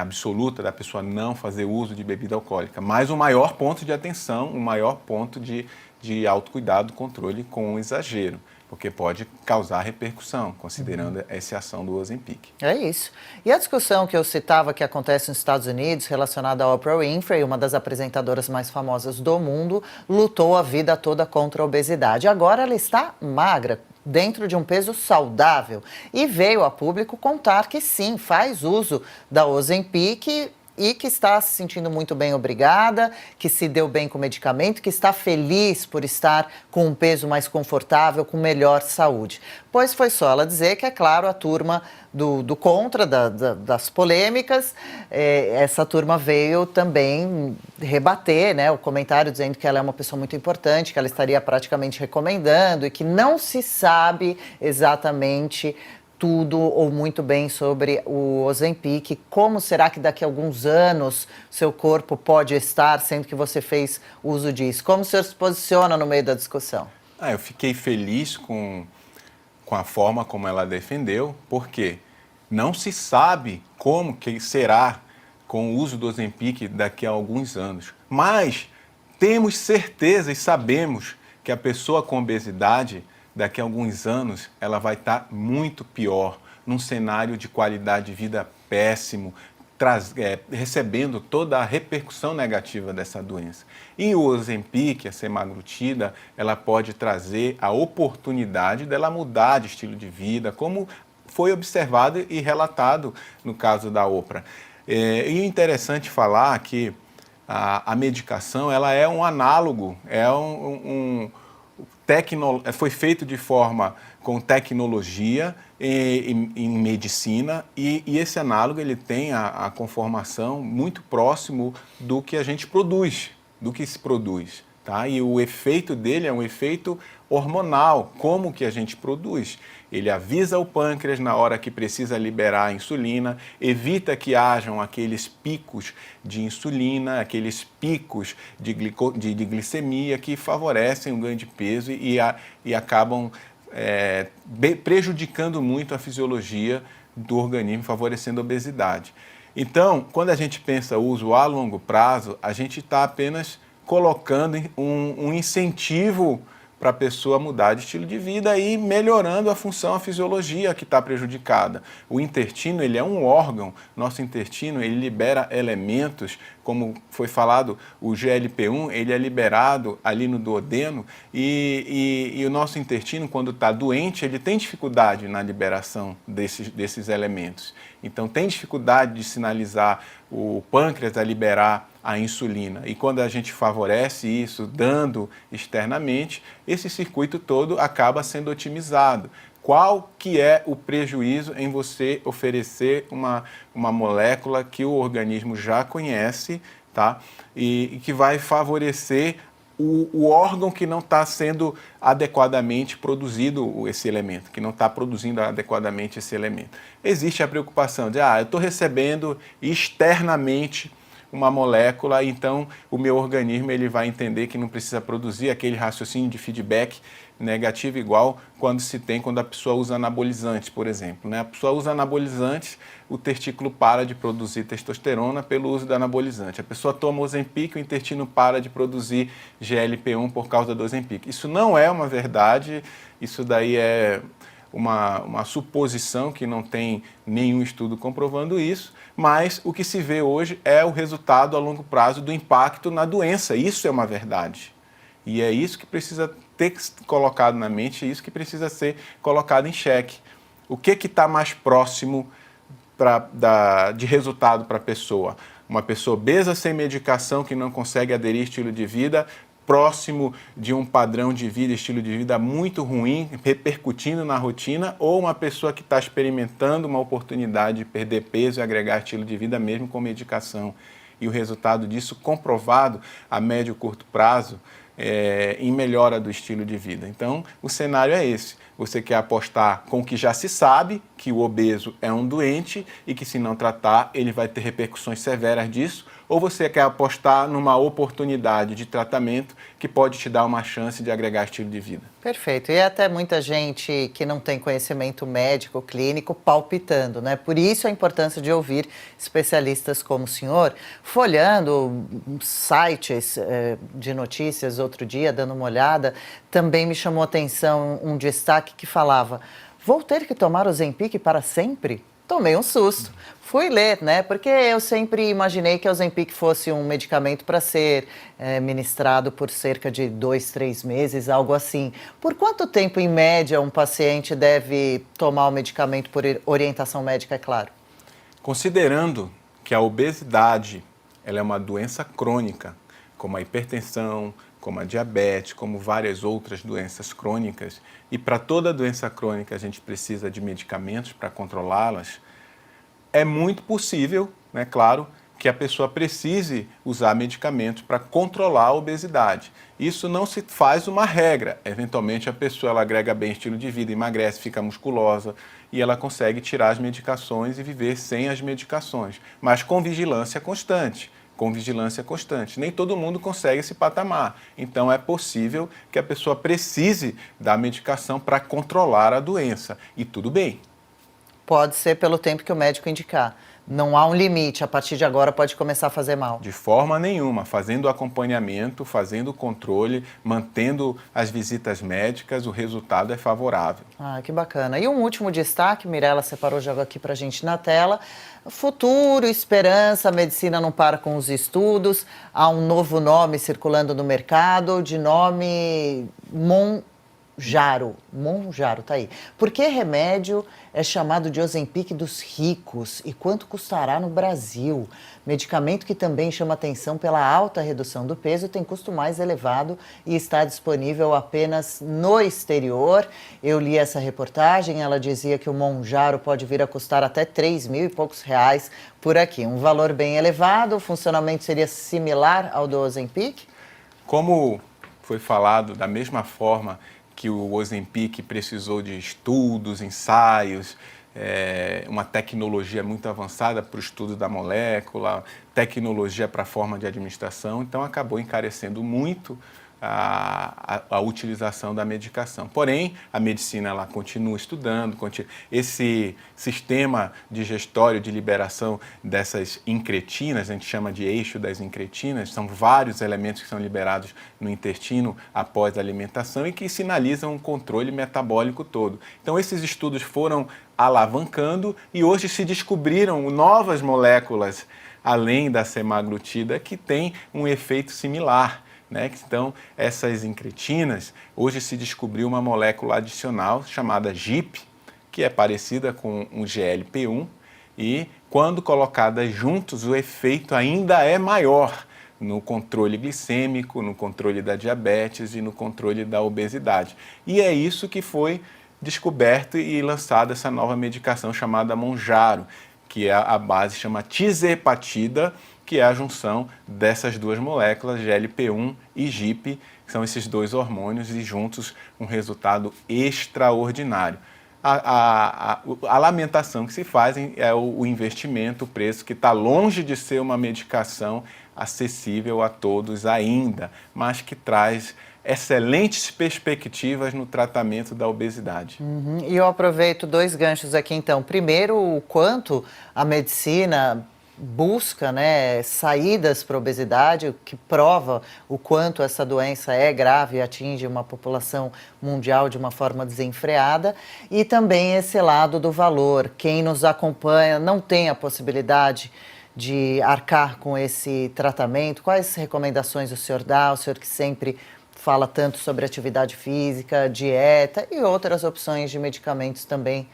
absoluta da pessoa não fazer uso de bebida alcoólica, mas o maior ponto de atenção, o maior ponto de autocuidado, controle com exagero, porque pode causar repercussão, considerando essa ação do Ozempic. É isso. E a discussão que eu citava que acontece nos Estados Unidos, relacionada a Oprah Winfrey, uma das apresentadoras mais famosas do mundo, lutou a vida toda contra a obesidade. Agora ela está magra, dentro de um peso saudável, e veio a público contar que sim, faz uso da Ozempic e que está se sentindo muito bem, obrigada, que se deu bem com o medicamento, que está feliz por estar com um peso mais confortável, com melhor saúde. Pois foi só ela dizer que, é claro, a turma do contra, das polêmicas, essa turma veio também rebater, né, o comentário dizendo que ela é uma pessoa muito importante, que ela estaria praticamente recomendando e que não se sabe exatamente tudo ou muito bem sobre o Ozempic. Como será que daqui a alguns anos seu corpo pode estar, sendo que você fez uso disso? Como o senhor se posiciona no meio da discussão? Eu fiquei feliz com a forma como ela defendeu, porque não se sabe como que será com o uso do Ozempic daqui a alguns anos. Mas temos certeza e sabemos que a pessoa com obesidade, daqui a alguns anos, ela vai estar muito pior, num cenário de qualidade de vida péssimo, recebendo toda a repercussão negativa dessa doença. E o Ozempic, a semaglutida, ela pode trazer a oportunidade dela mudar de estilo de vida, como foi observado e relatado no caso da Oprah. E é interessante falar que a medicação ela é um análogo, foi feito de forma com tecnologia em medicina e esse análogo ele tem a conformação muito próximo do que a gente produz, do que se produz. Tá? E o efeito dele é um efeito hormonal, como que a gente produz. Ele avisa o pâncreas na hora que precisa liberar a insulina, evita que hajam aqueles picos de insulina, aqueles picos de glicemia que favorecem o ganho de peso e acabam prejudicando muito a fisiologia do organismo, favorecendo a obesidade. Então, quando a gente pensa uso a longo prazo, a gente está apenas colocando um incentivo para a pessoa mudar de estilo de vida e melhorando a função, a fisiologia que está prejudicada. O intestino, ele é um órgão, nosso intestino, ele libera elementos, como foi falado, o GLP-1, ele é liberado ali no duodeno e o nosso intestino, quando está doente, ele tem dificuldade na liberação desses elementos. Então, tem dificuldade de sinalizar o pâncreas a liberar a insulina. E quando a gente favorece isso, dando externamente, esse circuito todo acaba sendo otimizado. Qual que é o prejuízo em você oferecer uma molécula que o organismo já conhece, tá? E que vai favorecer o órgão que não está sendo adequadamente produzido esse elemento, que não está produzindo adequadamente esse elemento. Existe a preocupação de, eu estou recebendo externamente uma molécula, então o meu organismo ele vai entender que não precisa produzir aquele raciocínio de feedback negativo igual quando a pessoa usa anabolizantes, por exemplo. Né? A pessoa usa anabolizantes, o testículo para de produzir testosterona pelo uso do anabolizante. A pessoa toma Ozempic, o intestino para de produzir GLP-1 por causa do Ozempic. Isso não é uma verdade, isso daí é uma suposição que não tem nenhum estudo comprovando isso, mas o que se vê hoje é o resultado a longo prazo do impacto na doença. Isso é uma verdade. E é isso que precisa ter colocado na mente, é isso que precisa ser colocado em xeque. O que está mais próximo de resultado para a pessoa? Uma pessoa obesa sem medicação que não consegue aderir ao estilo de vida, próximo de um padrão de vida, estilo de vida muito ruim, repercutindo na rotina, ou uma pessoa que está experimentando uma oportunidade de perder peso e agregar estilo de vida mesmo com medicação. E o resultado disso comprovado a médio e curto prazo em melhora do estilo de vida. Então, o cenário é esse. Você quer apostar com o que já se sabe, que o obeso é um doente e que se não tratar, ele vai ter repercussões severas disso, ou você quer apostar numa oportunidade de tratamento que pode te dar uma chance de agregar estilo de vida. Perfeito. E até muita gente que não tem conhecimento médico, clínico, palpitando, né? Por isso a importância de ouvir especialistas como o senhor, folhando sites de notícias outro dia, dando uma olhada, também me chamou a atenção um destaque que falava: vou ter que tomar o Ozempic para sempre? Tomei um susto. Fui ler, né? Porque eu sempre imaginei que o Ozempic fosse um medicamento para ser ministrado por cerca de 2, 3 meses, algo assim. Por quanto tempo, em média, um paciente deve tomar o medicamento por orientação médica, é claro? Considerando que a obesidade ela é uma doença crônica, como a hipertensão, como a diabetes, como várias outras doenças crônicas, e para toda doença crônica a gente precisa de medicamentos para controlá-las, é muito possível, né, claro, que a pessoa precise usar medicamentos para controlar a obesidade. Isso não se faz uma regra. Eventualmente a pessoa ela agrega bem estilo de vida, emagrece, fica musculosa e ela consegue tirar as medicações e viver sem as medicações, mas com vigilância constante. Com vigilância constante. Nem todo mundo consegue esse patamar. Então é possível que a pessoa precise da medicação para controlar a doença. E tudo bem. Pode ser pelo tempo que o médico indicar. Não há um limite, a partir de agora pode começar a fazer mal. De forma nenhuma, fazendo acompanhamento, fazendo controle, mantendo as visitas médicas, o resultado é favorável. Ah, que bacana. E um último destaque, Mirela separou, joga aqui pra gente na tela. Futuro, esperança, a medicina não para com os estudos. Há um novo nome circulando no mercado, de nome Mounjaro. Mounjaro, tá aí. Por que remédio é chamado de Ozempic dos ricos e quanto custará no Brasil? Medicamento que também chama atenção pela alta redução do peso, tem custo mais elevado e está disponível apenas no exterior. Eu li essa reportagem, ela dizia que o Mounjaro pode vir a custar até 3.000 e poucos reais por aqui. Um valor bem elevado, o funcionamento seria similar ao do Ozempic? Como foi falado, da mesma forma que o Ozempic precisou de estudos, ensaios, uma tecnologia muito avançada para o estudo da molécula, tecnologia para a forma de administração, então acabou encarecendo muito a utilização da medicação. Porém, a medicina ela continua estudando, esse sistema digestório de liberação dessas incretinas, a gente chama de eixo das incretinas, são vários elementos que são liberados no intestino após a alimentação e que sinalizam um controle metabólico todo. Então, esses estudos foram alavancando e hoje se descobriram novas moléculas, além da semaglutida, que têm um efeito similar. Então, essas incretinas, hoje se descobriu uma molécula adicional chamada GIP, que é parecida com um GLP-1 e, quando colocadas juntos, o efeito ainda é maior no controle glicêmico, no controle da diabetes e no controle da obesidade. E é isso que foi descoberto e lançada essa nova medicação chamada Mounjaro, que a base chama tirzepatida, que é a junção dessas duas moléculas, GLP-1 e GIP, que são esses dois hormônios, e juntos um resultado extraordinário. A lamentação que se fazem é o investimento, o preço, que está longe de ser uma medicação acessível a todos ainda, mas que traz excelentes perspectivas no tratamento da obesidade. E eu aproveito dois ganchos aqui, então. Primeiro, o quanto a medicina busca, saídas para a obesidade, o que prova o quanto essa doença é grave e atinge uma população mundial de uma forma desenfreada, e também esse lado do valor. Quem nos acompanha não tem a possibilidade de arcar com esse tratamento. Quais recomendações o senhor dá? O senhor que sempre fala tanto sobre atividade física, dieta e outras opções de medicamentos também.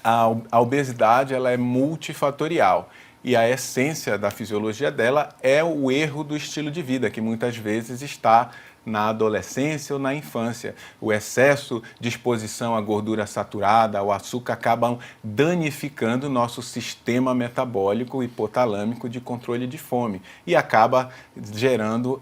A obesidade ela é multifatorial e a essência da fisiologia dela é o erro do estilo de vida, que muitas vezes está na adolescência ou na infância. O excesso de exposição à gordura saturada, ao açúcar, acabam danificando o nosso sistema metabólico hipotalâmico de controle de fome e acaba gerando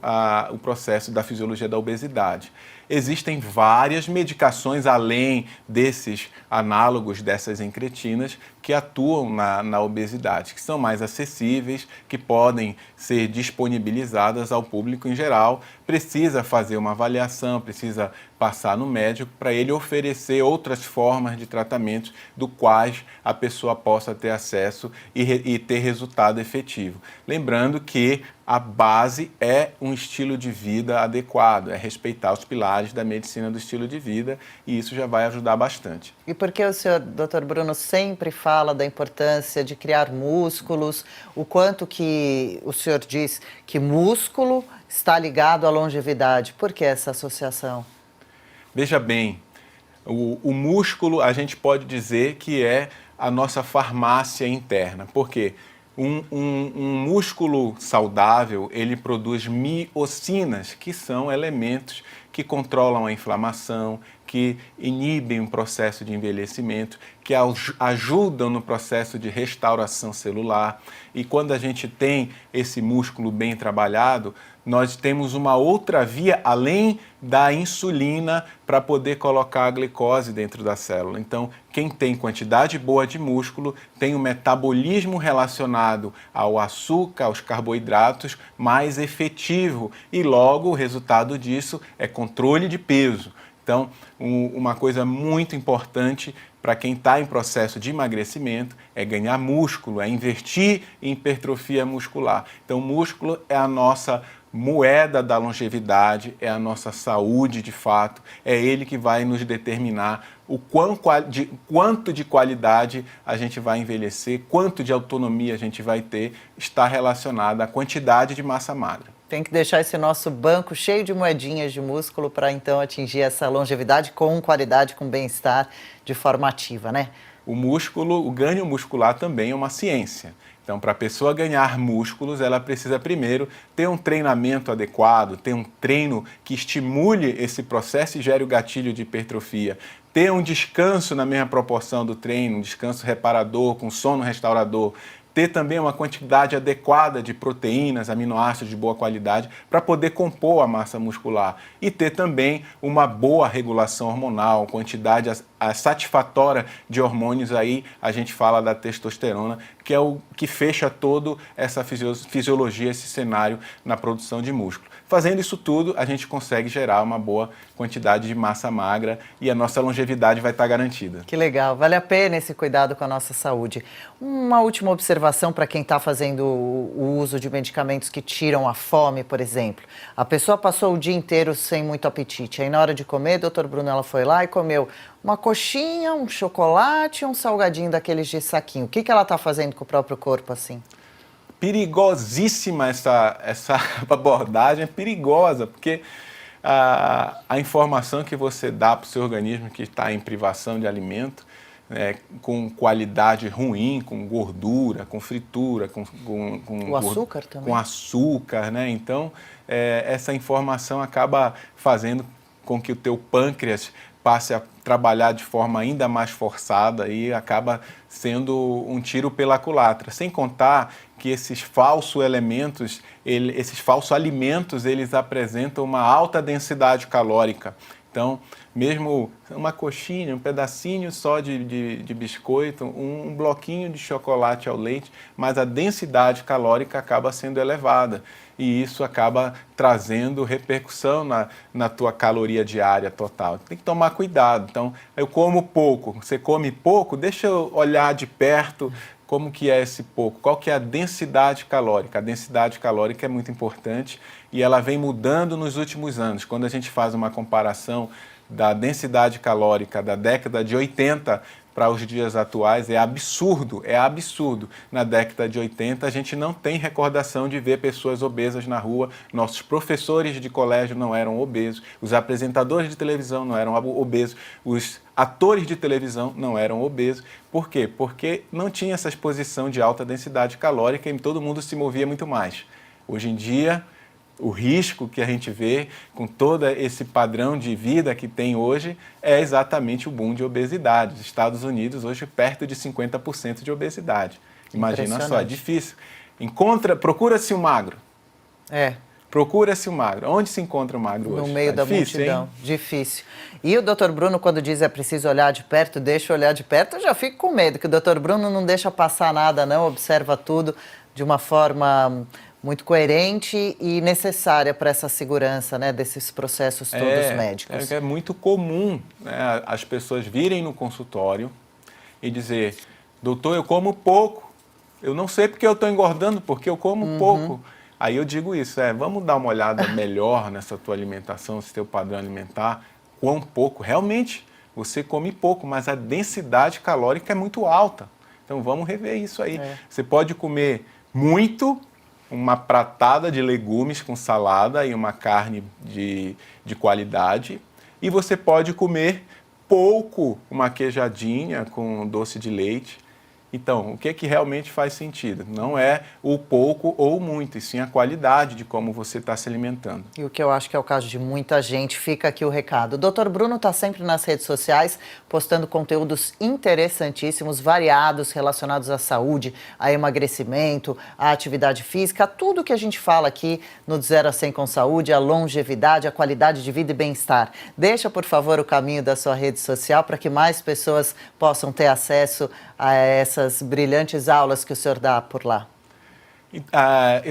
o processo da fisiologia da obesidade. Existem várias medicações além desses análogos dessas incretinas que atuam na obesidade, que são mais acessíveis, que podem ser disponibilizadas ao público em geral. Precisa fazer uma avaliação, precisa passar no médico para ele oferecer outras formas de tratamento do quais a pessoa possa ter acesso e ter resultado efetivo. Lembrando que a base é um estilo de vida adequado, é respeitar os pilares da medicina do estilo de vida e isso já vai ajudar bastante. E por que o senhor, Dr. Bruno, sempre fala da importância de criar músculos, o quanto que o senhor diz que músculo está ligado à longevidade? Por que essa associação? Veja bem, o músculo a gente pode dizer que é a nossa farmácia interna, porque Um músculo saudável, ele produz miocinas, que são elementos que controlam a inflamação, que inibem o processo de envelhecimento, que ajudam no processo de restauração celular. E quando a gente tem esse músculo bem trabalhado, nós temos uma outra via além da insulina para poder colocar a glicose dentro da célula. Então, quem tem quantidade boa de músculo tem um metabolismo relacionado ao açúcar, aos carboidratos mais efetivo e logo o resultado disso é controle de peso. Então, uma coisa muito importante para quem está em processo de emagrecimento é ganhar músculo, é investir em hipertrofia muscular. Então, o músculo é a nossa moeda da longevidade, é a nossa saúde de fato, é ele que vai nos determinar o quanto de qualidade a gente vai envelhecer, quanto de autonomia a gente vai ter, está relacionado à quantidade de massa magra. Tem que deixar esse nosso banco cheio de moedinhas de músculo para então atingir essa longevidade com qualidade, com bem-estar, de forma ativa, né? O músculo, o ganho muscular também é uma ciência. Então, para a pessoa ganhar músculos, ela precisa primeiro ter um treinamento adequado, ter um treino que estimule esse processo e gere o gatilho de hipertrofia, ter um descanso na mesma proporção do treino, um descanso reparador, com sono restaurador, ter também uma quantidade adequada de proteínas, aminoácidos de boa qualidade para poder compor a massa muscular e ter também uma boa regulação hormonal, quantidade satisfatória de hormônios. Aí a gente fala da testosterona, que é o que fecha toda essa fisiologia, esse cenário na produção de músculo. Fazendo isso tudo, a gente consegue gerar uma boa quantidade de massa magra e a nossa longevidade vai estar garantida. Que legal, vale a pena esse cuidado com a nossa saúde. Uma última observação para quem está fazendo o uso de medicamentos que tiram a fome, por exemplo. A pessoa passou o dia inteiro sem muito apetite, aí na hora de comer, doutor Bruno, ela foi lá e comeu uma coxinha, um chocolate, um salgadinho daqueles de saquinho. O que ela está fazendo com o próprio corpo assim? Perigosíssima essa abordagem, é perigosa, porque a informação que você dá para o seu organismo que está em privação de alimento, com qualidade ruim, com gordura, com fritura, com o açúcar também. Com açúcar, né? Então, essa informação acaba fazendo com que o teu pâncreas passe a trabalhar de forma ainda mais forçada e acaba sendo um tiro pela culatra. Sem contar que esses falsos elementos, esses falsos alimentos, eles apresentam uma alta densidade calórica. Então, mesmo uma coxinha, um pedacinho só de biscoito, um bloquinho de chocolate ao leite, mas a densidade calórica acaba sendo elevada. E isso acaba trazendo repercussão na tua caloria diária total. Tem que tomar cuidado. Então, eu como pouco. Você come pouco, deixa eu olhar de perto como que é esse pouco, qual que é a densidade calórica. A densidade calórica é muito importante e ela vem mudando nos últimos anos. Quando a gente faz uma comparação da densidade calórica da década de 80 para os dias atuais, é absurdo, é absurdo. Na década de 80, a gente não tem recordação de ver pessoas obesas na rua, nossos professores de colégio não eram obesos, os apresentadores de televisão não eram obesos, os atores de televisão não eram obesos. Por quê? Porque não tinha essa exposição de alta densidade calórica e todo mundo se movia muito mais. Hoje em dia, o risco que a gente vê com todo esse padrão de vida que tem hoje é exatamente o boom de obesidade. Os Estados Unidos hoje perto de 50% de obesidade. Imagina só, é difícil. Procura-se um magro. Procura-se um magro. Onde se encontra o magro hoje? No meio da multidão. Hein? Difícil. E o doutor Bruno, quando diz é preciso olhar de perto, deixa eu olhar de perto, eu já fico com medo, que o doutor Bruno não deixa passar nada, não, observa tudo de uma forma muito coerente e necessária para essa segurança, né, desses processos todos médicos. É muito comum, né, as pessoas virem no consultório e dizer, doutor, eu como pouco, eu não sei porque eu estou engordando, porque eu como pouco. Aí eu digo isso, vamos dar uma olhada melhor nessa tua alimentação, esse teu padrão alimentar, quão pouco. Realmente, você come pouco, mas a densidade calórica é muito alta. Então vamos rever isso aí. Você pode comer muito, uma pratada de legumes com salada e uma carne de qualidade. E você pode comer pouco, uma queijadinha com doce de leite. Então, o que é que realmente faz sentido? Não é o pouco ou o muito, e sim a qualidade de como você está se alimentando. E o que eu acho que é o caso de muita gente, fica aqui o recado. O Dr. Bruno está sempre nas redes sociais, postando conteúdos interessantíssimos, variados, relacionados à saúde, a emagrecimento, à atividade física, tudo que a gente fala aqui no De 0 a 100 com Saúde, a longevidade, a qualidade de vida e bem-estar. Deixa, por favor, o caminho da sua rede social para que mais pessoas possam ter acesso a essas brilhantes aulas que o senhor dá por lá.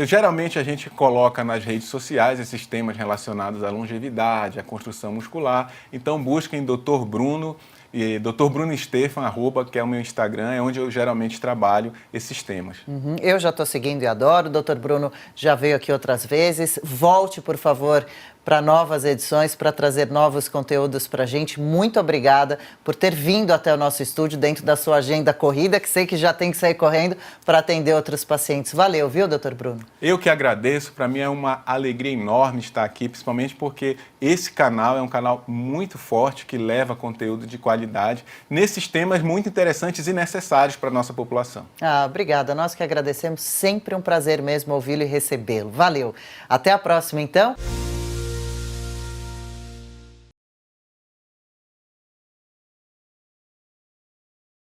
Geralmente a gente coloca nas redes sociais esses temas relacionados à longevidade, à construção muscular. Então busquem Dr. Bruno e Dr. Bruno Stefan, que é o meu Instagram, é onde eu geralmente trabalho esses temas. Eu já estou seguindo e adoro. O Dr. Bruno já veio aqui outras vezes. Volte, por favor, para novas edições, para trazer novos conteúdos para a gente. Muito obrigada por ter vindo até o nosso estúdio dentro da sua agenda corrida, que sei que já tem que sair correndo para atender outros pacientes. Valeu, viu, Dr. Bruno? Eu que agradeço, para mim é uma alegria enorme estar aqui, principalmente porque esse canal é um canal muito forte que leva conteúdo de qualidade nesses temas muito interessantes e necessários para a nossa população. Obrigada, nós que agradecemos, sempre um prazer mesmo ouvi-lo e recebê-lo. Valeu. Até a próxima, então.